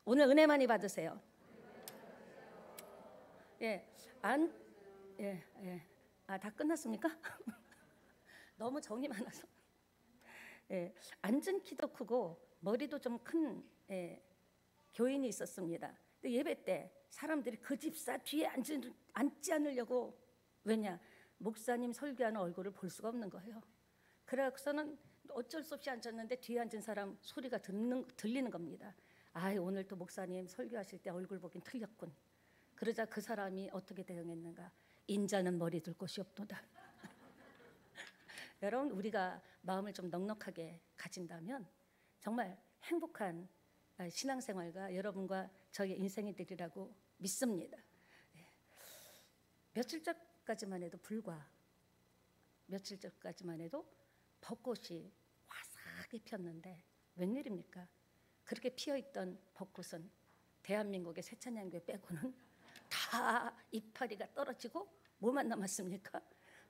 오늘 은혜 많이 받으세요. 예, 다 끝났습니까? 너무 정이 많아서. 예, 앉은 키도 크고 머리도 좀 큰 교인이 있었습니다. 근데 예배 때 사람들이 그 집사 뒤에 앉지 않으려고, 왜냐? 목사님 설교하는 얼굴을 볼 수가 없는 거예요. 그래서는 어쩔 수 없이 앉았는데 뒤에 앉은 사람 소리가 들리는 겁니다. 오늘 또 목사님 설교하실 때 얼굴 보긴 틀렸군. 그러자 그 사람이 어떻게 대응했는가? 인자는 머리 둘 곳이 없도다. 여러분, 우리가 마음을 좀 넉넉하게 가진다면 정말 행복한 신앙생활과 여러분과 저의 인생이 되리라고 믿습니다. 며칠 전까지만 해도 며칠 전까지만 해도 벚꽃이 화사하게 폈는데 웬일입니까? 그렇게 피어있던 벚꽃은 대한민국의 세찬양교회 빼고는 다 이파리가 떨어지고 뭐만 남았습니까?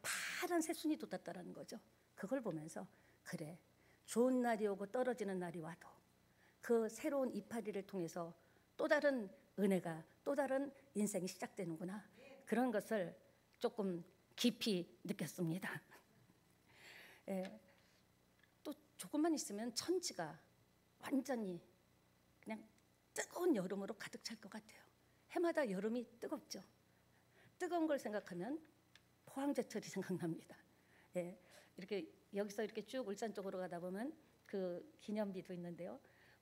파란 새순이 돋았다라는 거죠. 그걸 보면서 그래, 좋은 날이 오고 떨어지는 날이 와도 그 새로운 이파리를 통해서 또 다른 은혜가, 또 다른 인생이 시작되는구나, 그런 것을 조금 깊이 느꼈습니다. 또 조금만 있으면 천지가 완전히 그냥 뜨거운 여름으로 가득 찰 것 같아요. 해마다 여름이 뜨겁죠. 뜨거운 걸 생각하면 포항제철이 생각납니다. 이렇게 여기서 이렇게 쭉 울산 쪽으로 가다 보면 그 기념비도 있는데요.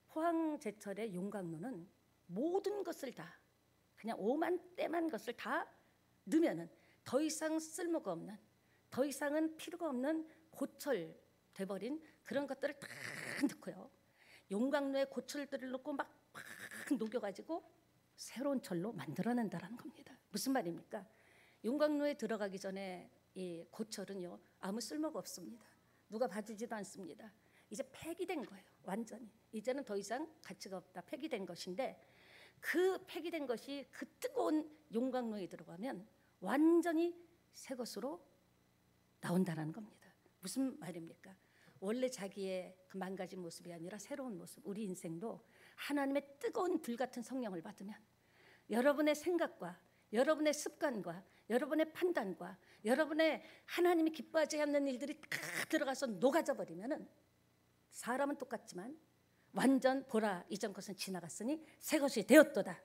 포항제철의 용광로는 모든 것을 다, 그냥 오만때만 것을 다 넣으면은 더 이상 쓸모가 없는, 더 이상은 필요가 없는 고철 돼버린 그런 것들을 다 넣고요. 용광로에 고철들을 넣고 막 녹여가지고 새로운 철로 만들어낸다라는 겁니다. 무슨 말입니까? 용광로에 들어가기 전에 이 고철은요, 아무 쓸모가 없습니다. 누가 봐주지도 않습니다. 이제 폐기된 거예요. 완전히 이제는 더 이상 가치가 없다, 폐기된 것인데, 그 폐기된 것이 그 뜨거운 용광로에 들어가면 완전히 새 것으로 나온다는 겁니다. 무슨 말입니까? 원래 자기의 그 망가진 모습이 아니라 새로운 모습, 우리 인생도 하나님의 뜨거운 불같은 성령을 받으면 여러분의 생각과 여러분의 습관과 여러분의 판단과 여러분의 하나님이 기뻐하지 않는 일들이 다 들어가서 녹아져 버리면은 사람은 똑같지만 완전 보라, 이전 것은 지나갔으니 새 것이 되었도다.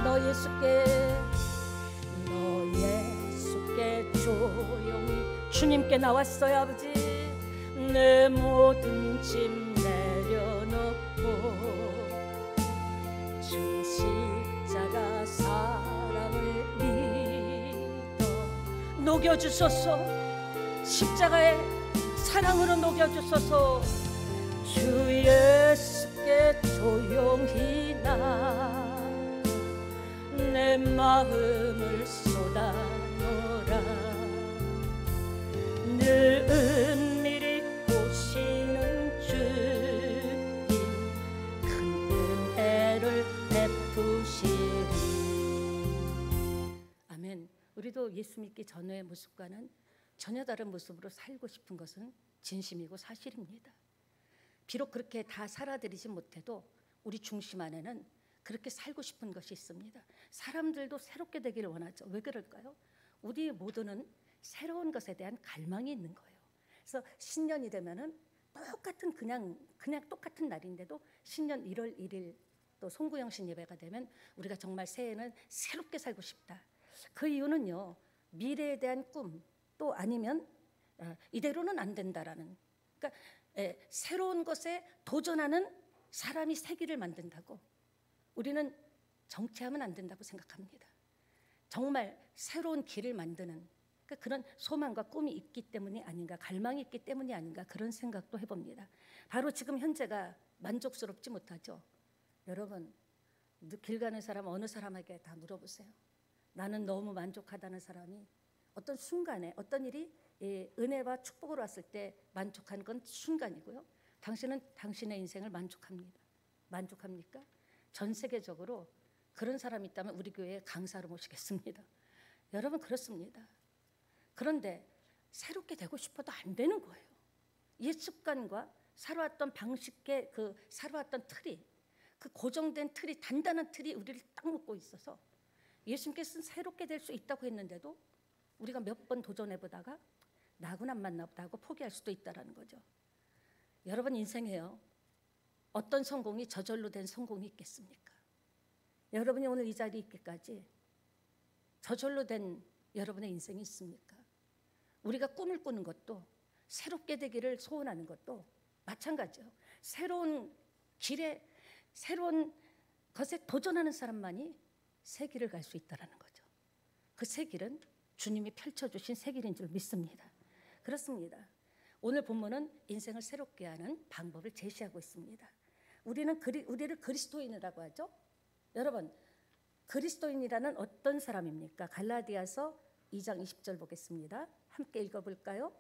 너 예수께 조용히 주님께 나왔어요. 아버지, 내 모든 짐 내려놓고 주 십자가 사랑을 믿어 녹여주소서. 십자가의 사랑으로 녹여주소서. 주 예수께 조용히 내 마음을 쏟아놓으라. 늘 은밀히 보시는 주님, 큰 은혜를 베푸시리. 아멘. 우리도 예수 믿기 전의 모습과는 전혀 다른 모습으로 살고 싶은 것은 진심이고 사실입니다. 비록 그렇게 다 살아드리지 못해도 우리 중심 안에는 그렇게 살고 싶은 것이 있습니다. 사람들도 새롭게 되기를 원하죠. 왜 그럴까요? 우리 모두는 새로운 것에 대한 갈망이 있는 거예요. 그래서 신년이 되면은 똑같은 그냥 똑같은 날인데도 신년 1월 1일 또 송구영신 예배가 되면 우리가 정말 새해는 새롭게 살고 싶다. 그 이유는요, 미래에 대한 꿈, 또 아니면 이대로는 안 된다라는, 그러니까 새로운 것에 도전하는 사람이 세기를 만든다고 우리는 정체하면 안 된다고 생각합니다. 정말 새로운 길을 만드는, 그러니까 그런 소망과 꿈이 있기 때문이 아닌가, 갈망이 있기 때문이 아닌가, 그런 생각도 해봅니다. 바로 지금 현재가 만족스럽지 못하죠. 여러분, 길 가는 사람 어느 사람에게 다 물어보세요. 나는 너무 만족하다는 사람이 어떤 순간에 어떤 일이 은혜와 축복으로 왔을 때 만족하는 건 순간이고요. 당신은 당신의 인생을 만족합니까? 전 세계적으로 그런 사람이 있다면 우리 교회에 강사로 모시겠습니다. 여러분 그렇습니다. 그런데 새롭게 되고 싶어도 안 되는 거예요. 옛 습관과 살아왔던 방식의 그 살아왔던 틀이, 그 고정된 틀이, 단단한 틀이 우리를 딱 묶고 있어서 예수님께서는 새롭게 될 수 있다고 했는데도 우리가 몇 번 도전해보다가 나하고는 안 맞나 보다 하고 포기할 수도 있다는 거죠. 여러분 인생에요, 어떤 성공이 저절로 된 성공이 있겠습니까? 여러분이 오늘 이 자리에 있기까지 저절로 된 여러분의 인생이 있습니까? 우리가 꿈을 꾸는 것도, 새롭게 되기를 소원하는 것도 마찬가지예요. 새로운 길에, 새로운 것에 도전하는 사람만이 새 길을 갈 수 있다는 거죠. 그 새 길은 주님이 펼쳐주신 새 길인 줄 믿습니다. 그렇습니다. 오늘 본문은 인생을 새롭게 하는 방법을 제시하고 있습니다. 우리를 그리스도인이라고 하죠. 여러분, 그리스도인이라는 어떤 사람입니까? 갈라디아서 2장 20절 보겠습니다. 함께 읽어볼까요?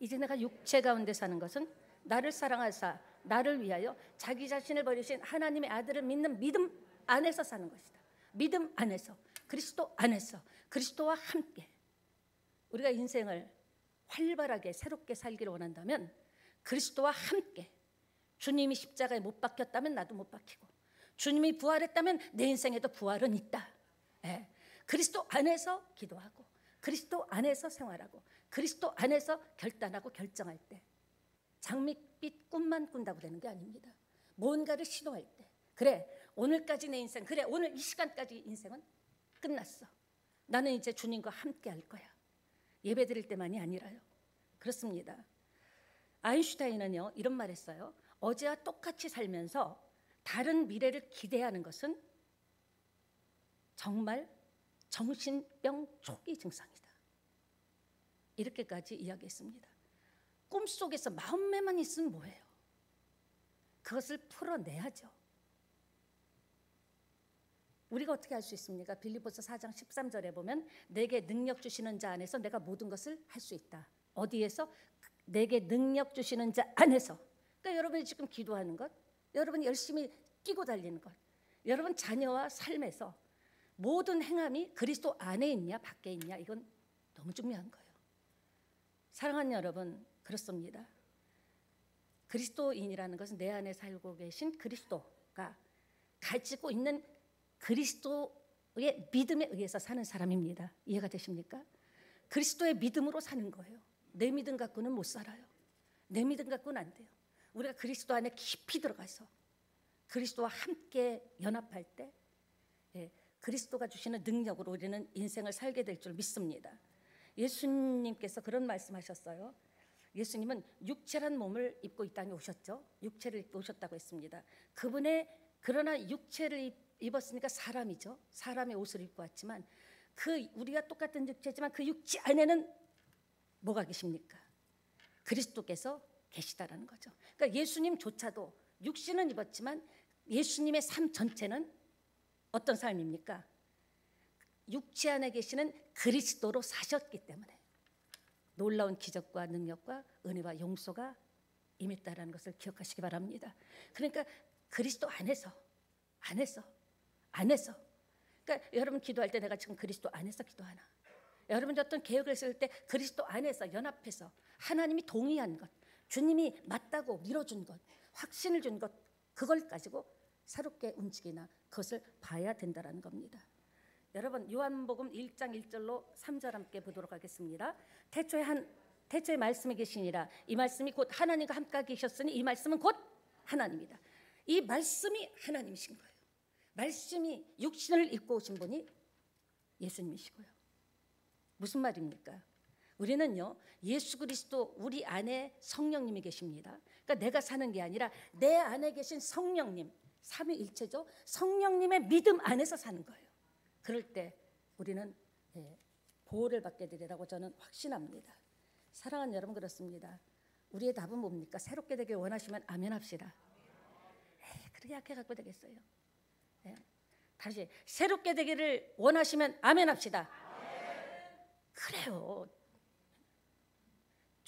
이제 내가 육체 가운데 사는 것은 나를 사랑하사 나를 위하여 자기 자신을 버리신 하나님의 아들을 믿는 믿음 안에서 사는 것이다. 믿음 안에서, 그리스도 안에서, 그리스도와 함께 우리가 인생을 활발하게 새롭게 살기를 원한다면 그리스도와 함께, 주님이 십자가에 못 박혔다면 나도 못 박히고, 주님이 부활했다면 내 인생에도 부활은 있다. 그리스도 안에서 기도하고, 그리스도 안에서 생활하고, 그리스도 안에서 결단하고 결정할 때 장밋빛 꿈만 꾼다고 되는 게 아닙니다. 뭔가를 시도할 때, 그래 오늘까지 내 인생, 그래 오늘 이 시간까지 인생은 끝났어. 나는 이제 주님과 함께 할 거야. 예배 드릴 때만이 아니라요. 그렇습니다. 아인슈타인은요 이런 말 했어요. 어제와 똑같이 살면서 다른 미래를 기대하는 것은 정말 정신병 초기 증상이다. 이렇게까지 이야기했습니다. 꿈속에서 마음에만 있으면 뭐예요? 그것을 풀어내야죠. 우리가 어떻게 할 수 있습니까? 빌립보서 4장 13절에 보면 내게 능력 주시는 자 안에서 내가 모든 것을 할 수 있다. 어디에서? 내게 능력 주시는 자 안에서. 그러니까 여러분이 지금 기도하는 것, 여러분이 열심히 뛰고 달리는 것, 여러분 자녀와 삶에서 모든 행함이 그리스도 안에 있냐 밖에 있냐, 이건 너무 중요한 거예요. 사랑하는 여러분, 그렇습니다. 그리스도인이라는 것은 내 안에 살고 계신 그리스도가 가지고 있는 그리스도의 믿음에 의해서 사는 사람입니다. 이해가 되십니까? 그리스도의 믿음으로 사는 거예요. 내 믿음 갖고는 못 살아요. 내 믿음 갖고는 안 돼요. 우리가 그리스도 안에 깊이 들어가서 그리스도와 함께 연합할 때 그리스도가 주시는 능력으로 우리는 인생을 살게 될 줄 믿습니다. 예수님께서 그런 말씀하셨어요. 예수님은 육체란 몸을 입고 이 땅에 오셨죠. 육체를 입고 오셨다고 했습니다. 그분의, 그러나 육체를 입었으니까 사람이죠. 사람의 옷을 입고 왔지만 우리가 똑같은 육체지만 그 육체 안에는 뭐가 계십니까? 그리스도께서 계시다라는 거죠. 그러니까 예수님조차도 육신은 입었지만 예수님의 삶 전체는 어떤 삶입니까? 육체 안에 계시는 그리스도로 사셨기 때문에 놀라운 기적과 능력과 은혜와 용서가 임했다라는 것을 기억하시기 바랍니다. 그러니까 그리스도 안에서. 그러니까 여러분 기도할 때 내가 지금 그리스도 안에서 기도하나? 여러분이 어떤 계획을 세울 때 그리스도 안에서 연합해서 하나님이 동의한 것, 주님이 맞다고 밀어준 것, 확신을 준 것, 그걸 가지고 새롭게 움직이나 그것을 봐야 된다는 겁니다. 여러분 요한복음 1장 1절로 3절 함께 보도록 하겠습니다. 태초에 말씀이 계시니라. 이 말씀이 곧 하나님과 함께 계셨으니 이 말씀은 곧 하나님이다. 이 말씀이 하나님이신 거예요. 말씀이 육신을 입고 오신 분이 예수님이시고요. 무슨 말입니까? 우리는요 예수 그리스도 우리 안에 성령님이 계십니다. 그러니까 내가 사는 게 아니라 내 안에 계신 성령님, 삼위일체죠. 성령님의 믿음 안에서 사는 거예요. 그럴 때 우리는 보호를 받게 되리라고 저는 확신합니다. 사랑하는 여러분, 그렇습니다. 우리의 답은 뭡니까? 새롭게 되길 원하시면 아멘 합시다. 그렇게 약해 갖고 되겠어요? 다시 새롭게 되기를 원하시면 아멘 합시다. 그래요.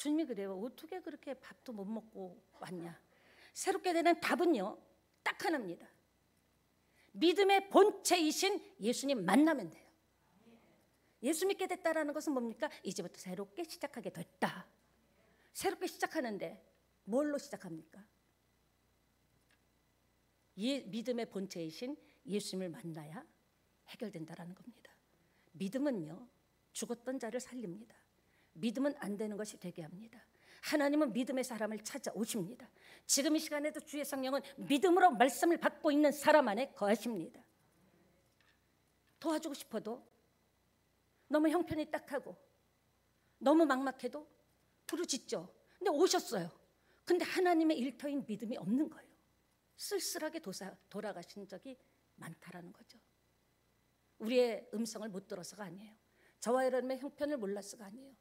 주님이 그래요. 어떻게 그렇게 밥도 못 먹고 왔냐? 새롭게 되는 답은요, 딱 하나입니다. 믿음의 본체이신 예수님 만나면 돼요. 예수 믿게 됐다라는 것은 뭡니까? 이제부터 새롭게 시작하게 됐다. 새롭게 시작하는데 뭘로 시작합니까? 믿음의 본체이신 예수님을 만나야 해결된다라는 겁니다. 믿음은요, 죽었던 자를 살립니다. 믿음은 안 되는 것이 되게 합니다. 하나님은 믿음의 사람을 찾아오십니다. 지금 이 시간에도 주의 성령은 믿음으로 말씀을 받고 있는 사람 안에 거하십니다. 도와주고 싶어도 너무 형편이 딱하고 너무 막막해도 부르짖죠. 근데 오셨어요. 근데 하나님의 일터인 믿음이 없는 거예요. 쓸쓸하게 돌아가신 적이 많다라는 거죠. 우리의 음성을 못 들어서가 아니에요. 저와 여러분의 형편을 몰라서가 아니에요.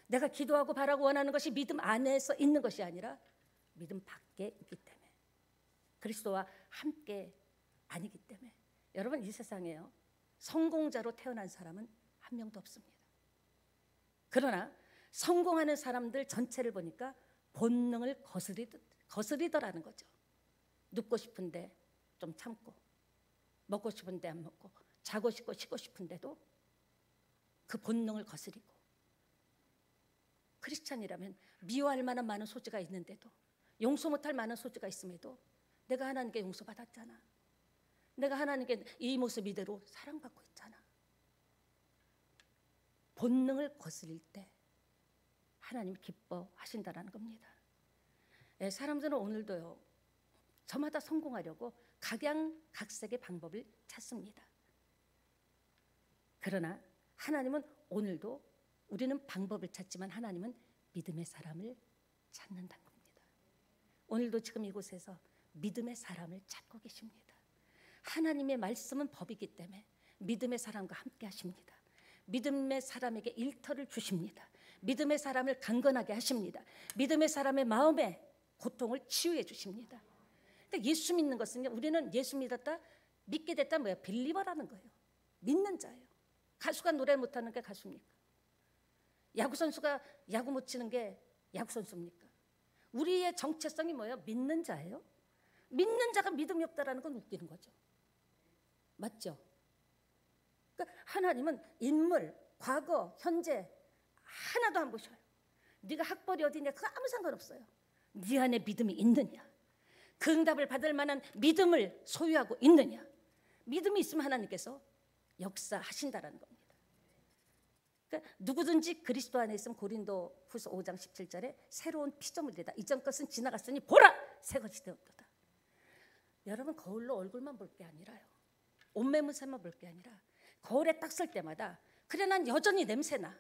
내가 기도하고 바라고 원하는 것이 믿음 안에서 있는 것이 아니라 믿음 밖에 있기 때문에, 그리스도와 함께 아니기 때문에. 여러분, 이 세상에요, 성공자로 태어난 사람은 한 명도 없습니다. 그러나 성공하는 사람들 전체를 보니까 본능을 거스리더라는 거죠. 눕고 싶은데 좀 참고, 먹고 싶은데 안 먹고, 자고 싶고 쉬고 싶은데도 그 본능을 거스리고, 크리스찬이라면 미워할 만한 많은 소지가 있는데도, 용서 못할 많은 소지가 있음에도 내가 하나님께 용서받았잖아, 내가 하나님께 이 모습 이대로 사랑받고 있잖아. 본능을 거스릴 때 하나님이 기뻐하신다라는 겁니다. 사람들은 오늘도요, 저마다 성공하려고 각양각색의 방법을 찾습니다. 그러나 하나님은 오늘도, 우리는 방법을 찾지만 하나님은 믿음의 사람을 찾는다는 겁니다. 오늘도 지금 이곳에서 믿음의 사람을 찾고 계십니다. 하나님의 말씀은 법이기 때문에 믿음의 사람과 함께 하십니다. 믿음의 사람에게 일터를 주십니다. 믿음의 사람을 강건하게 하십니다. 믿음의 사람의 마음의 고통을 치유해 주십니다. 근데 예수 믿는 것은요, 우리는 예수 믿었다, 믿게 됐다, 뭐야? 빌리버라는 거예요. 믿는 자예요. 가수가 노래 못하는 게 가수입니까? 야구선수가 야구 못 치는 게 야구선수입니까? 우리의 정체성이 뭐예요? 믿는 자예요. 믿는 자가 믿음이 없다라는 건 웃기는 거죠. 맞죠? 그러니까 하나님은 인물, 과거, 현재 하나도 안 보셔요. 네가 학벌이 어디냐, 그거 아무 상관없어요. 네 안에 믿음이 있느냐, 그 응답을 받을 만한 믿음을 소유하고 있느냐. 믿음이 있으면 하나님께서 역사하신다라는 겁니다. 그러니까 누구든지 그리스도 안에 있으면, 고린도 후서 5장 17절에 새로운 피조물이다. 이전 것은 지나갔으니 보라, 새 것이 되었도다. 여러분, 거울로 얼굴만 볼 게 아니라요, 옷매무새만 볼 게 아니라 거울에 딱 설 때마다, 그래 난 여전히 냄새나,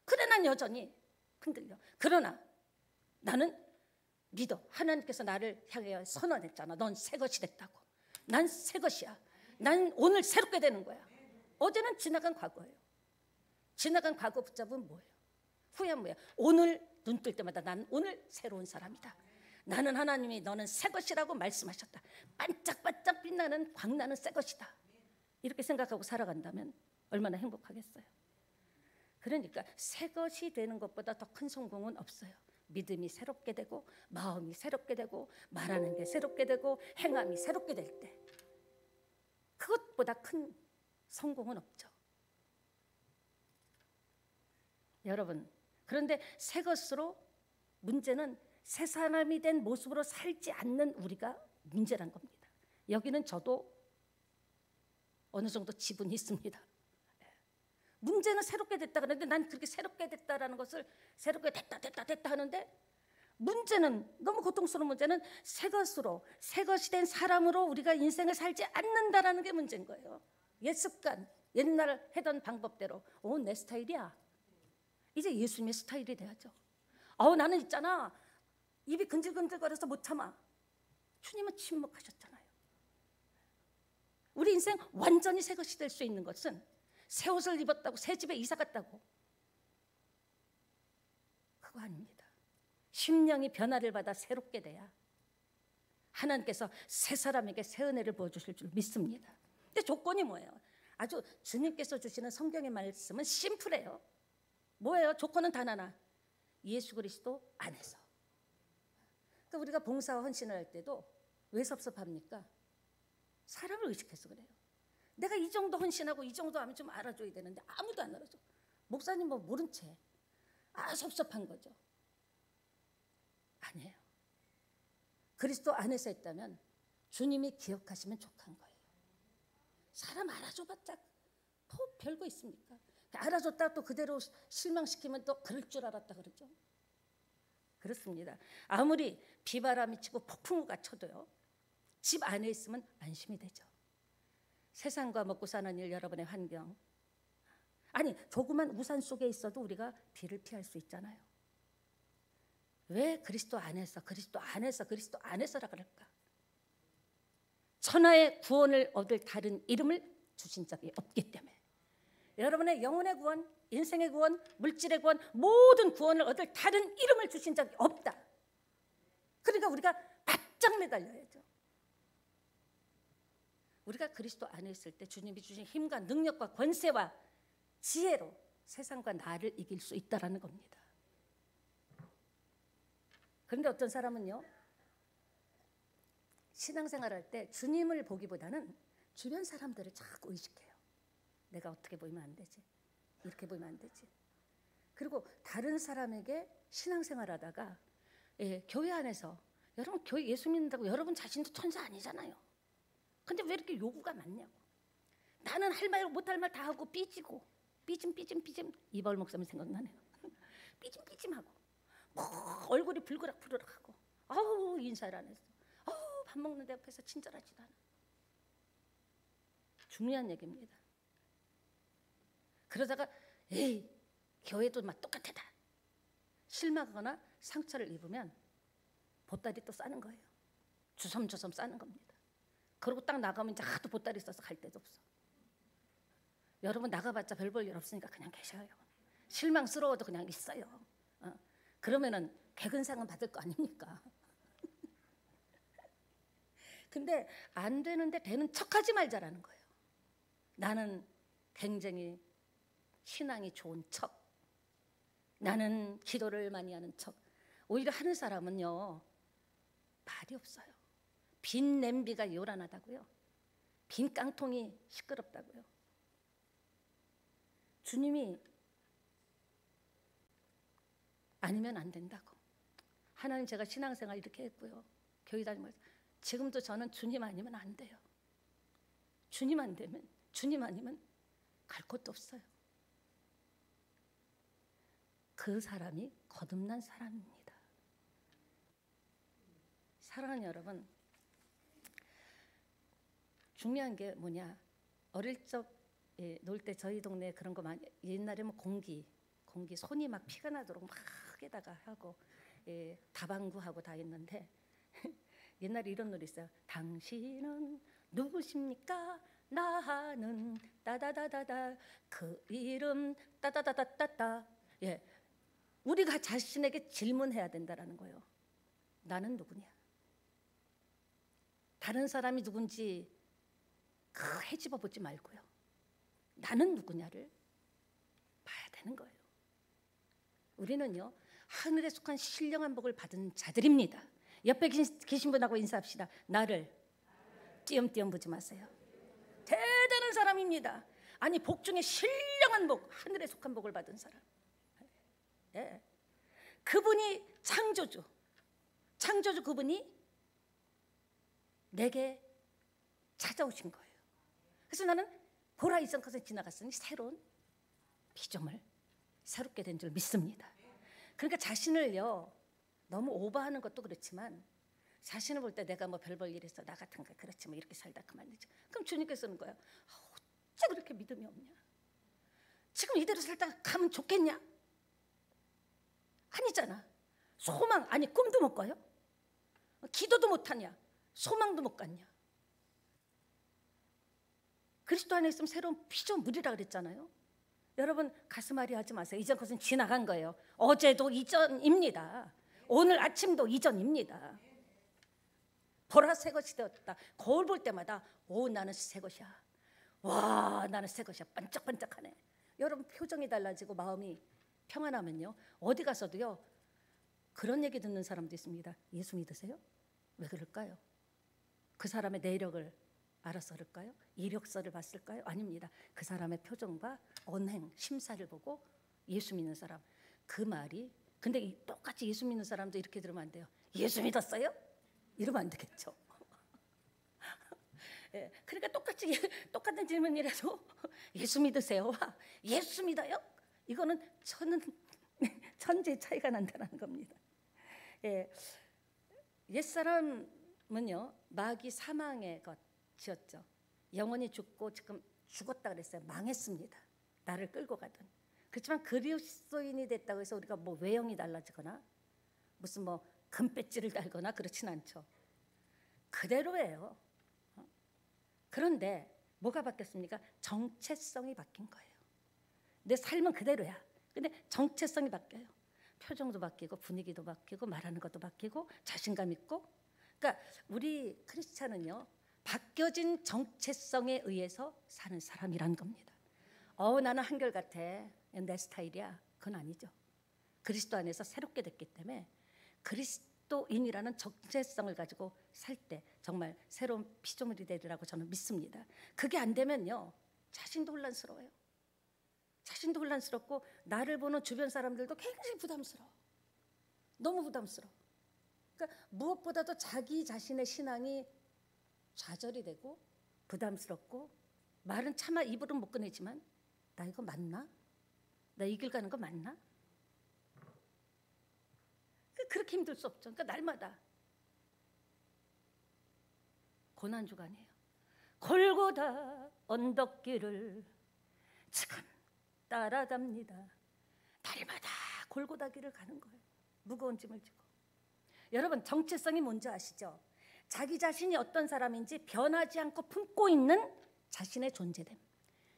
그래 난 여전히 흔들려, 그러나 나는 믿어. 하나님께서 나를 향해 선언했잖아. 넌 새 것이 됐다고. 난 새 것이야. 난 오늘 새롭게 되는 거야. 어제는 지나간 과거예요. 지나간 과거 붙잡으면 뭐예요? 후회하면 뭐예요? 오늘 눈 뜰 때마다 난 오늘 새로운 사람이다. 나는 하나님이 너는 새 것이라고 말씀하셨다. 반짝반짝 빛나는 광나는 새 것이다. 이렇게 생각하고 살아간다면 얼마나 행복하겠어요. 그러니까 새 것이 되는 것보다 더 큰 성공은 없어요. 믿음이 새롭게 되고, 마음이 새롭게 되고, 말하는 게 새롭게 되고, 행함이 새롭게 될 때, 그것보다 큰 성공은 없죠. 여러분, 그런데 새 것으로, 문제는 새 사람이 된 모습으로 살지 않는 우리가 문제란 겁니다. 여기는 저도 어느 정도 지분이 있습니다. 문제는 새롭게 됐다 그러는데, 난 그렇게 새롭게 됐다라는 것을 새롭게 됐다 하는데, 문제는, 너무 고통스러운 문제는 새 것으로, 새 것이 된 사람으로 우리가 인생을 살지 않는다라는 게 문제인 거예요. 옛 습관, 옛날 하던 방법대로, 내 스타일이야. 이제 예수님의 스타일이 돼야죠. 나는 있잖아, 입이 근질근질거려서 못 참아. 주님은 침묵하셨잖아요. 우리 인생 완전히 새 것이 될 수 있는 것은, 새 옷을 입었다고, 새 집에 이사 갔다고, 그거 아닙니다. 심령이 변화를 받아 새롭게 돼야 하나님께서 새 사람에게 새 은혜를 부어주실 줄 믿습니다. 근데 조건이 뭐예요? 아주 주님께서 주시는 성경의 말씀은 심플해요. 뭐예요? 조건은 단 하나. 예수 그리스도 안에서. 그러니까 우리가 봉사와 헌신을 할 때도 왜 섭섭합니까? 사람을 의식해서 그래요. 내가 이 정도 헌신하고 이 정도 하면 좀 알아줘야 되는데 아무도 안 알아줘. 목사님 뭐 모른 채. 섭섭한 거죠. 아니에요. 그리스도 안에서 했다면 주님이 기억하시면 족한 거예요. 사람 알아줘봤자 뭐 별거 있습니까? 알아줬다 또 그대로 실망시키면 또 그럴 줄 알았다 그러죠. 그렇습니다. 아무리 비바람이 치고 폭풍우가 쳐도요, 집 안에 있으면 안심이 되죠. 세상과 먹고 사는 일, 여러분의 환경, 아니 조그만 우산 속에 있어도 우리가 비를 피할 수 있잖아요. 왜 그리스도 안에서 그리스도 안에서 그리스도 안에서라 그럴까? 천하의 구원을 얻을 다른 이름을 주신 적이 없기 때문에. 여러분의 영혼의 구원, 인생의 구원, 물질의 구원, 모든 구원을 얻을 다른 이름을 주신 적이 없다. 그러니까 우리가 바짝 매달려야죠. 우리가 그리스도 안에 있을 때 주님이 주신 힘과 능력과 권세와 지혜로 세상과 나를 이길 수 있다는 겁니다. 그런데 어떤 사람은요, 신앙생활할 때 주님을 보기보다는 주변 사람들을 자꾸 의식해요. 내가 어떻게 보이면 안 되지? 이렇게 보이면 안 되지? 그리고 다른 사람에게 신앙생활하다가 교회 안에서 여러분 교회 예수 믿는다고 여러분 자신도 천사 아니잖아요. 근데 왜 이렇게 요구가 많냐고. 나는 할 말 못할 말 다 하고 삐지고 삐짐 이바울 목사님 생각나네요. 삐짐하고 뭐 얼굴이 불그락하고 아우 인사를 안 했어. 아우 밥 먹는데 옆에서 친절하지도 않아. 중요한 얘기입니다. 그러다가 에이 교회도 막 똑같다. 실망하거나 상처를 입으면 보따리 또 싸는 거예요. 주섬주섬 싸는 겁니다. 그리고 딱 나가면 이제 하도 보따리 써서 갈 데도 없어. 여러분 나가봤자 별 볼 일 없으니까 그냥 계셔요. 실망스러워도 그냥 있어요. 그러면은 개근상은 받을 거 아닙니까? 근데 안 되는데 되는 척하지 말자라는 거예요. 나는 굉장히 신앙이 좋은 척, 나는 기도를 많이 하는 척. 오히려 하는 사람은요 말이 없어요. 빈 냄비가 요란하다고요. 빈 깡통이 시끄럽다고요. 주님이 아니면 안 된다고. 하나님 제가 신앙생활 이렇게 했고요. 교회 다니면서 지금도 저는 주님 아니면 안 돼요. 주님 안 되면, 주님 아니면 갈 곳도 없어요. 그 사람이 거듭난 사람입니다. 사랑하는 여러분, 중요한 게 뭐냐, 어릴 적 놀 때 저희 동네에 그런 거 많이, 옛날에 뭐 공기 손이 막 피가 나도록 막 에다가 하고 다방구하고 다 했는데 옛날에 이런 노래 있어요. 당신은 누구십니까? 나는 따다다다다 그 이름 따다다다다다. 예, 우리가 자신에게 질문해야 된다라는 거예요. 나는 누구냐? 다른 사람이 누군지 헤집어 보지 말고요. 나는 누구냐를 봐야 되는 거예요. 우리는요 하늘에 속한 신령한 복을 받은 자들입니다. 옆에 계신 분하고 인사합시다. 나를 띄엄띄엄 보지 마세요. 대단한 사람입니다. 아니 복 중에 신령한 복, 하늘에 속한 복을 받은 사람. 예. 그분이 창조주 그분이 내게 찾아오신 거예요. 그래서 나는 보라 이전 것을 지나갔으니 새로운 피조물, 새롭게 된 줄 믿습니다. 그러니까 자신을요 너무 오버하는 것도 그렇지만 자신을 볼 때 내가 뭐 별 볼 일 있어 나 같은 거 그렇지 뭐 이렇게 살다 그만이죠. 그럼 주님께서는 거야. 어째 그렇게 믿음이 없냐? 지금 이대로 살다 가면 좋겠냐? 아니잖아. 소망 아니 꿈도 못 꿔요? 기도도 못 하냐? 소망도 못 갖냐? 그리스도 안에 있으면 새로운 피조물이라 그랬잖아요. 여러분 가슴앓이 하지 마세요. 이전 것은 지나간 거예요. 어제도 이전입니다. 오늘 아침도 이전입니다. 보라 새 것이 되었다. 거울 볼 때마다 오 나는 새 것이야. 와 나는 새 것이야. 반짝반짝하네. 여러분 표정이 달라지고 마음이 평안하면요 어디 가서도요 그런 얘기 듣는 사람도 있습니다. 예수 믿으세요? 왜 그럴까요? 그 사람의 내력을 알아서 그럴까요? 이력서를 봤을까요? 아닙니다. 그 사람의 표정과 언행, 심사를 보고 예수 믿는 사람. 그 말이, 근데 똑같이 예수 믿는 사람도 이렇게 들으면 안 돼요. 예수 믿었어요? 이러면 안 되겠죠. 예, 그러니까 똑같은 질문이라도 예수 믿으세요? 예수 믿어요? 이거는 천지의 차이가 난다는 겁니다. 예, 옛사람은요, 마귀 사망의 것이었죠. 영원히 죽고 지금 죽었다 그랬어요. 망했습니다. 나를 끌고 가던. 그렇지만 그리스도인이 됐다고 해서 우리가 뭐 외형이 달라지거나 무슨 뭐 금배지를 달거나 그렇진 않죠. 그대로예요. 그런데 뭐가 바뀌었습니까? 정체성이 바뀐 거예요. 내 삶은 그대로야. 근데 정체성이 바뀌어요. 표정도 바뀌고 분위기도 바뀌고 말하는 것도 바뀌고 자신감 있고. 그러니까 우리 크리스찬은요, 바뀌어진 정체성에 의해서 사는 사람이란 겁니다. 나는 한결같아, 내 스타일이야. 그건 아니죠. 그리스도 안에서 새롭게 됐기 때문에 그리스도인이라는 정체성을 가지고 살 때 정말 새로운 피조물이 되리라고 저는 믿습니다. 그게 안 되면요, 자신도 혼란스러워요. 자신도 혼란스럽고 나를 보는 주변 사람들도 굉장히 부담스러워. 너무 부담스러워. 그러니까 무엇보다도 자기 자신의 신앙이 좌절이 되고 부담스럽고, 말은 차마 입으로는 못 꺼내지만 나 이거 맞나? 나 이 길 가는 거 맞나? 그렇게 힘들 수 없죠. 그러니까 날마다 고난주간이에요. 골고다 언덕길을 지금 따라갑니다. 날마다 골고다 길을 가는 거예요. 무거운 짐을 지고. 여러분, 정체성이 뭔지 아시죠? 자기 자신이 어떤 사람인지 변하지 않고 품고 있는 자신의 존재됨.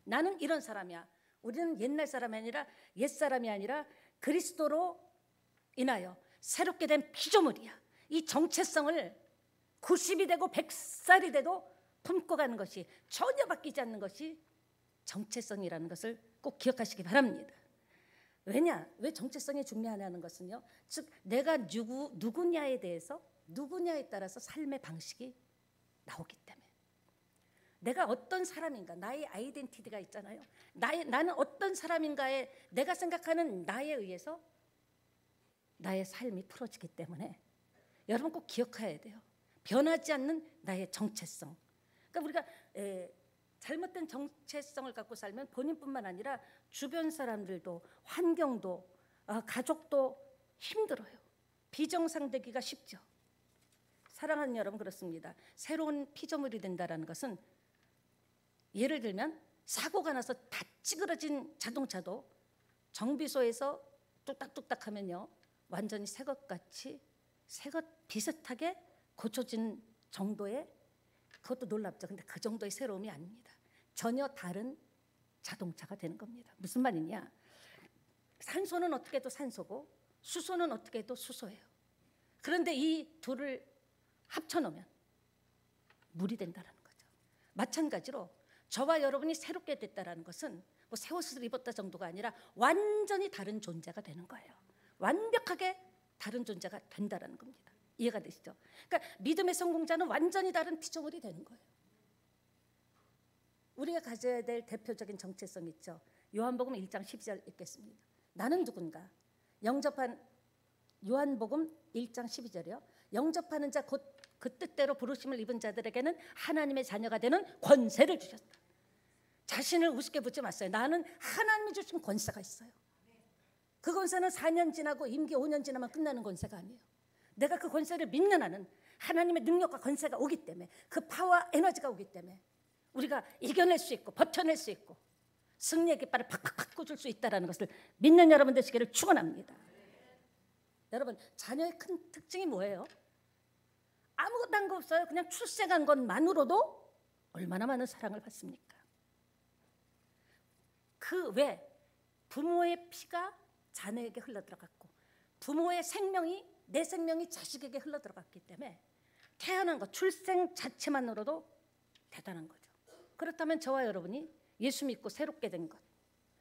나는 이런 사람이야. 우리는 옛날 사람이 아니라 옛 사람이 아니라 그리스도로 인하여 새롭게 된 피조물이야. 이 정체성을 90이 되고 100살이 돼도 품고 가는 것이, 전혀 바뀌지 않는 것이 정체성이라는 것을 꼭 기억하시기 바랍니다. 왜 정체성이 중요하냐는 것은요, 즉 내가 누구냐에 대해서, 누구냐에 따라서 삶의 방식이 나오기 때문에. 내가 어떤 사람인가, 나의 아이덴티티가 있잖아요. 나는 어떤 사람인가에 내가 생각하는 나에 의해서 나의 삶이 풀어지기 때문에 여러분 꼭 기억해야 돼요. 변하지 않는 나의 정체성. 그러니까 우리가 잘못된 정체성을 갖고 살면 본인뿐만 아니라 주변 사람들도, 환경도, 가족도 힘들어요. 비정상되기가 쉽죠. 사랑하는 여러분, 그렇습니다. 새로운 피조물이 된다는 것은, 예를 들면 사고가 나서 다 찌그러진 자동차도 정비소에서 뚝딱뚝딱 하면요, 완전히 새것같이, 새것 비슷하게 고쳐진 정도의, 그것도 놀랍죠. 근데 그 정도의 새로움이 아닙니다. 전혀 다른 자동차가 되는 겁니다. 무슨 말이냐? 산소는 어떻게 해도 산소고 수소는 어떻게 해도 수소예요. 그런데 이 둘을 합쳐놓으면 물이 된다는 거죠. 마찬가지로 저와 여러분이 새롭게 됐다는 것은 뭐 새 옷을 입었다 정도가 아니라 완전히 다른 존재가 되는 거예요. 완벽하게 다른 존재가 된다는 겁니다. 이해가 되시죠? 그러니까 믿음의 성공자는 완전히 다른 피조물이 되는 거예요. 우리가 가져야 될 대표적인 정체성 있죠. 요한복음 1장 12절 읽겠습니다. 나는 누군가? 영접한, 요한복음 1장 12절이요. 영접하는 자 곧 그 뜻대로 부르심을 입은 자들에게는 하나님의 자녀가 되는 권세를 주셨다. 자신을 우습게 보지 마세요. 나는 하나님이 주신 권세가 있어요. 그 권세는 4년 지나고 임기 5년 지나면 끝나는 권세가 아니에요. 내가 그 권세를 믿는 한은 하나님의 능력과 권세가 오기 때문에, 그 파워와 에너지가 오기 때문에 우리가 이겨낼 수 있고 버텨낼 수 있고 승리의 깃발을 팍팍팍 꽂을 수 있다는 것을 믿는 여러분 되시기를 축원합니다. 여러분, 자녀의 큰 특징이 뭐예요? 아무것도 한 거 없어요. 그냥 출생한 것만으로도 얼마나 많은 사랑을 받습니까? 그 외 부모의 피가 자녀에게 흘러들어갔고, 부모의 생명이, 내 생명이 자식에게 흘러들어갔기 때문에 태어난 것, 출생 자체만으로도 대단한 거죠. 그렇다면 저와 여러분이 예수 믿고 새롭게 된 것,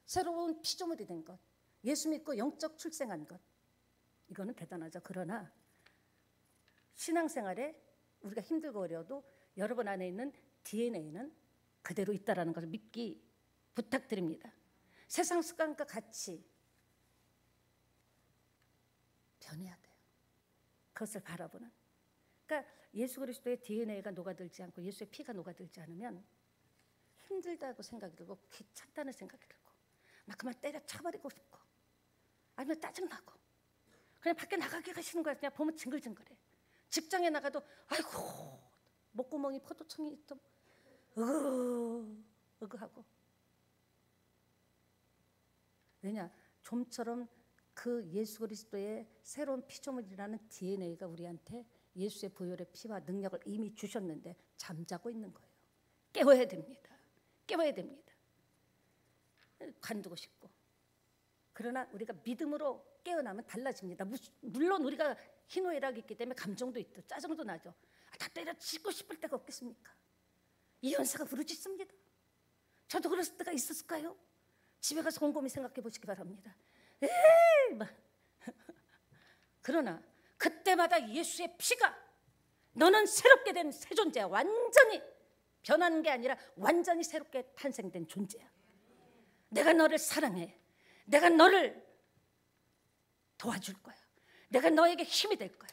새로운 피조물이 된 것, 예수 믿고 영적 출생한 것, 이거는 대단하죠. 그러나 신앙생활에 우리가 힘들고 어려워도 여러분 안에 있는 DNA는 그대로 있다라는 것을 믿기 부탁드립니다. 세상 습관과 같이 변해야 돼요. 그것을 바라보는. 그러니까 예수 그리스도의 DNA가 녹아들지 않고 예수의 피가 녹아들지 않으면 힘들다고 생각이 들고 귀찮다는 생각이 들고 막 그만 때려쳐버리고 싶고 아니면 짜증나고 그냥 밖에 나가기가 싫은 거야. 그냥 보면 징글징글해. 직장에 나가도 아이고 목구멍이 포도청이 좀 으그하고. 왜냐? 좀처럼 그 예수 그리스도의 새로운 피조물이라는 DNA가 우리한테 예수의 보혈의 피와 능력을 이미 주셨는데 잠자고 있는 거예요. 깨워야 됩니다. 깨워야 됩니다. 관두고 싶고. 그러나 우리가 믿음으로 깨어나면 달라집니다. 물론 우리가 희노애락이 있기 때문에 감정도 있고 짜증도 나죠. 다 때려치고 싶을 때가 없겠습니까? 이 연세가 부르짖습니다. 저도 그랬을 때가 있었을까요? 집에 가서 곰곰이 생각해 보시기 바랍니다. 에이, 막. 그러나 그때마다 예수의 피가 너는 새롭게 된 새 존재야. 완전히 변하는 게 아니라 완전히 새롭게 탄생된 존재야. 내가 너를 사랑해. 내가 너를 도와줄 거야. 내가 너에게 힘이 될 거야.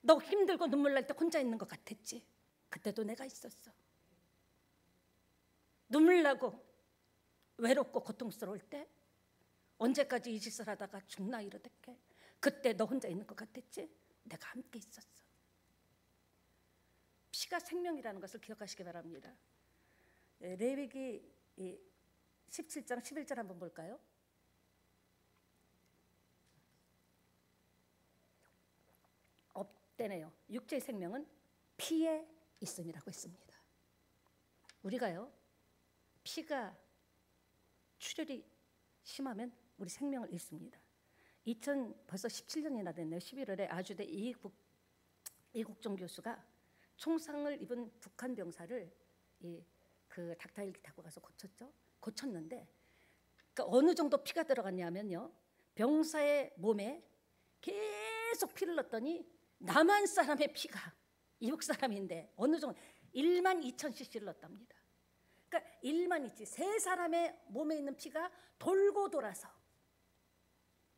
너 힘들고 눈물 날 때 혼자 있는 것 같았지? 그때도 내가 있었어. 눈물 나고 외롭고 고통스러울 때 언제까지 이 짓을 하다가 죽나 이러댔게? 그때 너 혼자 있는 것 같았지? 내가 함께 있었어. 피가 생명이라는 것을 기억하시기 바랍니다. 레위기 17장 11절 한번 볼까요? 없대네요. 육체의 생명은 피에 있음이라고 했습니다. 우리가요, 피가 출혈이 심하면 우리 생명을 잃습니다. 벌써 17년이나 됐네요. 11월에 아주대 이국종 교수가 총상을 입은 북한 병사를 그 닥터헬기 타고 가서 고쳤는데 그러니까 어느 정도 피가 들어갔냐면요, 병사의 몸에 계속 피를 넣었더니 남한 사람의 피가 이국 사람인데 어느 정도 12,000cc를 넣었답니다. 그러니까 12,000, 세 사람의 몸에 있는 피가 돌고 돌아서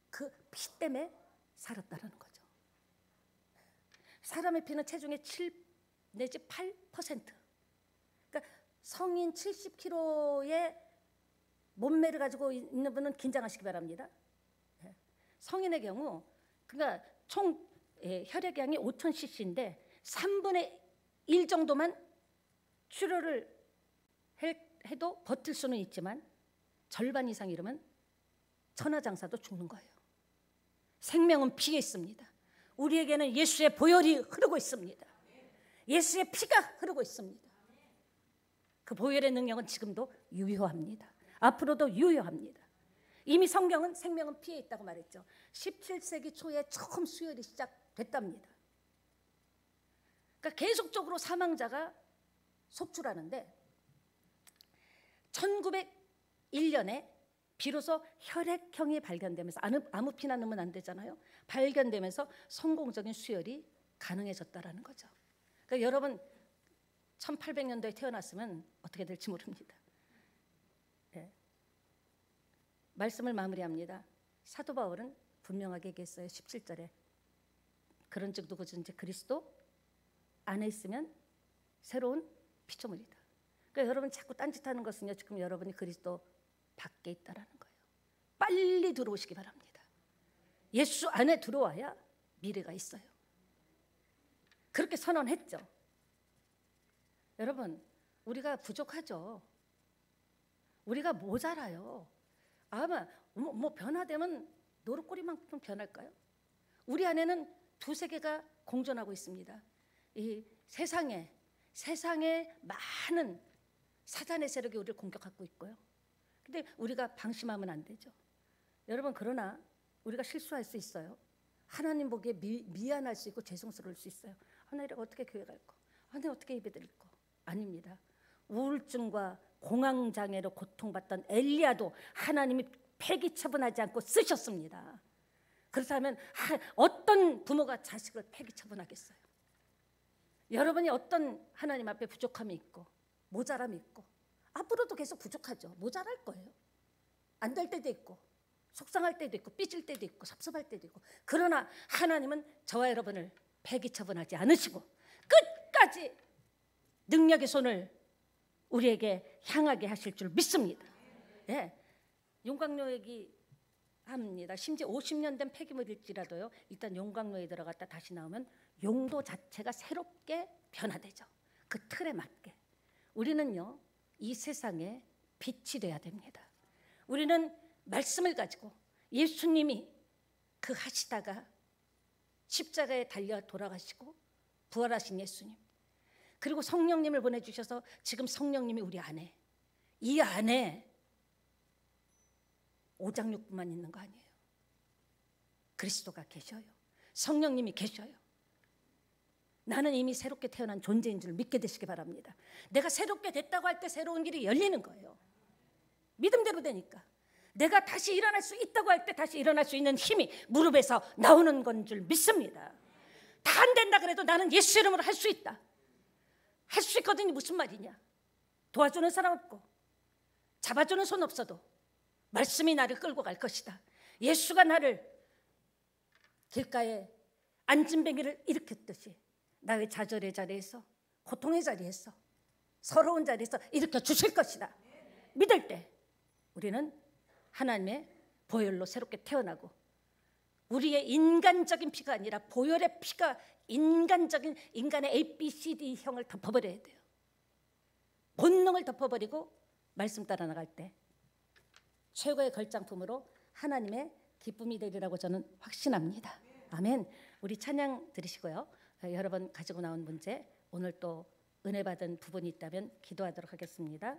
그 피 때문에 살았다는 거죠. 사람의 피는 체중의 7 내지 8%. 그러니까 성인 70kg의 몸매를 가지고 있는 분은 긴장하시기 바랍니다. 성인의 경우 그러니까 총 혈액량이 5,000cc인데 3분의 1 정도만 출혈을 해도 버틸 수는 있지만 절반 이상 이르면 천하장사도 죽는 거예요. 생명은 피에 있습니다. 우리에게는 예수의 보혈이 흐르고 있습니다. 예수의 피가 흐르고 있습니다. 그 보혈의 능력은 지금도 유효합니다. 앞으로도 유효합니다. 이미 성경은 생명은 피에 있다고 말했죠. 17세기 초에 처음 수혈이 시작됐답니다. 그러니까 계속적으로 사망자가 속출하는데 1901년에 비로소 혈액형이 발견되면서 아무 피나 넣으면 안 되잖아요. 발견되면서 성공적인 수혈이 가능해졌다라는 거죠. 그러니까 여러분 1800년도에 태어났으면 어떻게 될지 모릅니다. 네. 말씀을 마무리합니다. 사도 바울은 분명하게 얘기했어요. 17절에 그런즉 누구든지 그리스도 안에 있으면 새로운 피조물이다. 그러니까 여러분 자꾸 딴짓하는 것은요, 지금 여러분이 그리스도 밖에 있다라는 거예요. 빨리 들어오시기 바랍니다. 예수 안에 들어와야 미래가 있어요. 그렇게 선언했죠. 여러분, 우리가 부족하죠. 우리가 모자라요. 아마 뭐 변화되면 노릇꼬리만큼 변할까요? 우리 안에는 두세 개가 공존하고 있습니다. 이 세상에 많은 사단의 세력이 우리를 공격하고 있고요. 근데 우리가 방심하면 안 되죠. 여러분, 그러나 우리가 실수할 수 있어요. 하나님 보기에 미안할 수 있고 죄송스러울 수 있어요. 내가 어떻게 교회 갈 거? 내가 어떻게 예배 드릴 거? 아닙니다. 우울증과 공황장애로 고통받던 엘리야도 하나님이 폐기 처분하지 않고 쓰셨습니다. 그렇다면 어떤 부모가 자식을 폐기 처분하겠어요? 여러분이 어떤 하나님 앞에 부족함이 있고 모자람이 있고, 앞으로도 계속 부족하죠. 모자랄 거예요. 안 될 때도 있고, 속상할 때도 있고, 삐질 때도 있고, 섭섭할 때도 있고. 그러나 하나님은 저와 여러분을 폐기 처분하지 않으시고 끝까지 능력의 손을 우리에게 향하게 하실 줄 믿습니다. 예, 용광로 얘기합니다. 심지어 50년 된 폐기물일지라도요, 일단 용광로에 들어갔다 다시 나오면 용도 자체가 새롭게 변화되죠. 그 틀에 맞게. 우리는요, 이 세상에 빛이 돼야 됩니다. 우리는 말씀을 가지고 예수님이 그 하시다가 십자가에 달려 돌아가시고 부활하신 예수님, 그리고 성령님을 보내주셔서 지금 성령님이 우리 안에, 이 안에 오장육부만 있는 거 아니에요. 그리스도가 계셔요. 성령님이 계셔요. 나는 이미 새롭게 태어난 존재인 줄 믿게 되시기 바랍니다. 내가 새롭게 됐다고 할 때 새로운 길이 열리는 거예요. 믿음대로 되니까. 내가 다시 일어날 수 있다고 할 때 다시 일어날 수 있는 힘이 무릎에서 나오는 건 줄 믿습니다. 다 안 된다 그래도 나는 예수 이름으로 할 수 있다. 할 수 있거든요. 무슨 말이냐? 도와주는 사람 없고 잡아주는 손 없어도 말씀이 나를 끌고 갈 것이다. 예수가 나를 길가에 안진뱅이를 일으켰듯이 나의 좌절의 자리에서, 고통의 자리에서, 서러운 자리에서 일으켜 주실 것이다. 믿을 때 우리는 하나님의 보혈로 새롭게 태어나고, 우리의 인간적인 피가 아니라 보혈의 피가 인간적인 인간의 ABCD형을 덮어버려야 돼요. 본능을 덮어버리고 말씀 따라 나갈 때 최고의 걸작품으로 하나님의 기쁨이 되리라고 저는 확신합니다. 아멘. 우리 찬양 들으시고요, 여러분 가지고 나온 문제, 오늘 또 은혜 받은 부분이 있다면 기도하도록 하겠습니다.